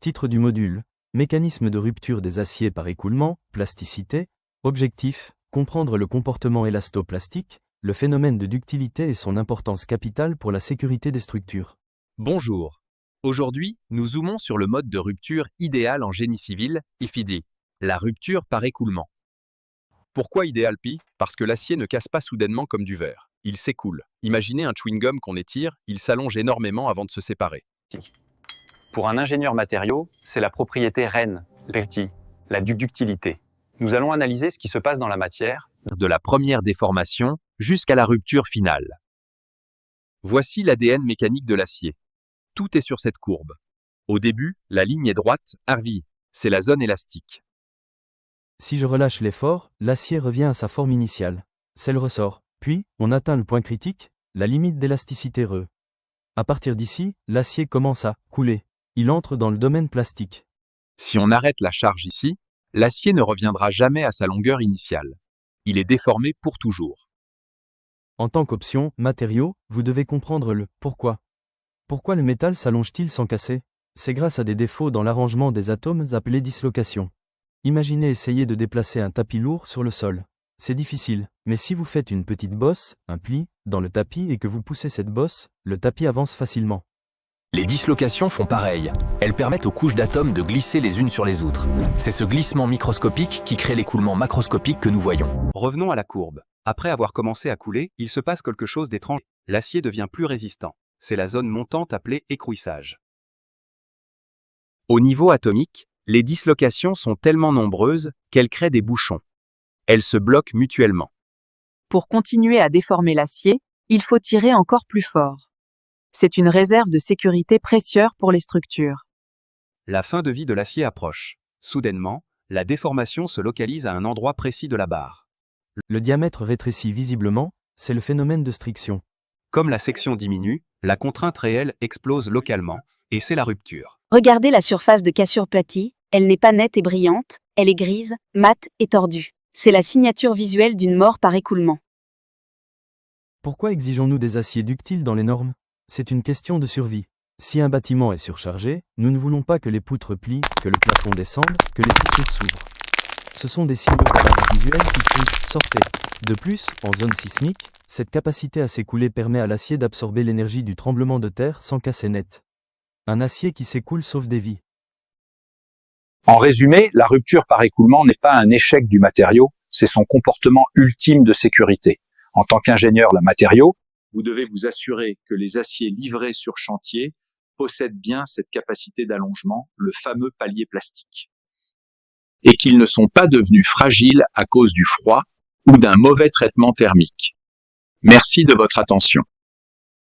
Titre du module. Mécanisme de rupture des aciers par écoulement, plasticité. Objectif, comprendre le comportement élastoplastique, le phénomène de ductilité et son importance capitale pour la sécurité des structures. Bonjour. Aujourd'hui, nous zoomons sur le mode de rupture idéal en génie civil, IFIDI, la rupture par écoulement. Pourquoi idéal Pi? Parce que l'acier ne casse pas soudainement comme du verre. Il s'écoule. Imaginez un chewing-gum qu'on étire, il s'allonge énormément avant de se séparer. Pour un ingénieur matériaux, c'est la propriété reine, la ductilité. Nous allons analyser ce qui se passe dans la matière, De la première déformation jusqu'à la rupture finale. Voici l'ADN mécanique de l'acier. Tout est sur cette courbe. Au début, la ligne est droite, Harvey, c'est la zone élastique. Si je relâche l'effort, l'acier revient à sa forme initiale. C'est le ressort. Puis, on atteint le point critique, la limite d'élasticité Re. À partir d'ici, l'acier commence à couler. Il entre dans le domaine plastique. Si on arrête la charge ici, l'acier ne reviendra jamais à sa longueur initiale. Il est déformé pour toujours. En tant qu'option, matériaux, vous devez comprendre le pourquoi. Pourquoi le métal s'allonge-t-il sans casser? C'est grâce à des défauts dans l'arrangement des atomes appelés dislocations. Imaginez essayer de déplacer un tapis lourd sur le sol. C'est difficile, mais si vous faites une petite bosse, un pli, dans le tapis et que vous poussez cette bosse, le tapis avance facilement. Les dislocations font pareil. Elles permettent aux couches d'atomes de glisser les unes sur les autres. C'est ce glissement microscopique qui crée l'écoulement macroscopique que nous voyons. Revenons à la courbe. Après avoir commencé à couler, il se passe quelque chose d'étrange. L'acier devient plus résistant. C'est la zone montante appelée écrouissage. Au niveau atomique, les dislocations sont tellement nombreuses qu'elles créent des bouchons. Elles se bloquent mutuellement. Pour continuer à déformer l'acier, il faut tirer encore plus fort. C'est une réserve de sécurité précieuse pour les structures. La fin de vie de l'acier approche. Soudainement, la déformation se localise à un endroit précis de la barre. Le diamètre rétrécit visiblement, c'est le phénomène de striction. Comme la section diminue, la contrainte réelle explose localement, et c'est la rupture. Regardez la surface de cassure platie, elle n'est pas nette et brillante, elle est grise, mate et tordue. C'est la signature visuelle d'une mort par écoulement. Pourquoi exigeons-nous des aciers ductiles dans les normes? C'est une question de survie. Si un bâtiment est surchargé, nous ne voulons pas que les poutres plient, que le plafond descende, que les fissures s'ouvrent. Ce sont des signaux d'alarme visuels qui crient « sortez ». De plus, en zone sismique, cette capacité à s'écouler permet à l'acier d'absorber l'énergie du tremblement de terre sans casser net. Un acier qui s'écoule sauve des vies. En résumé, la rupture par écoulement n'est pas un échec du matériau, c'est son comportement ultime de sécurité. En tant qu'ingénieur la matériau, vous devez vous assurer que les aciers livrés sur chantier possèdent bien cette capacité d'allongement, le fameux palier plastique. Et qu'ils ne sont pas devenus fragiles à cause du froid ou d'un mauvais traitement thermique. Merci de votre attention.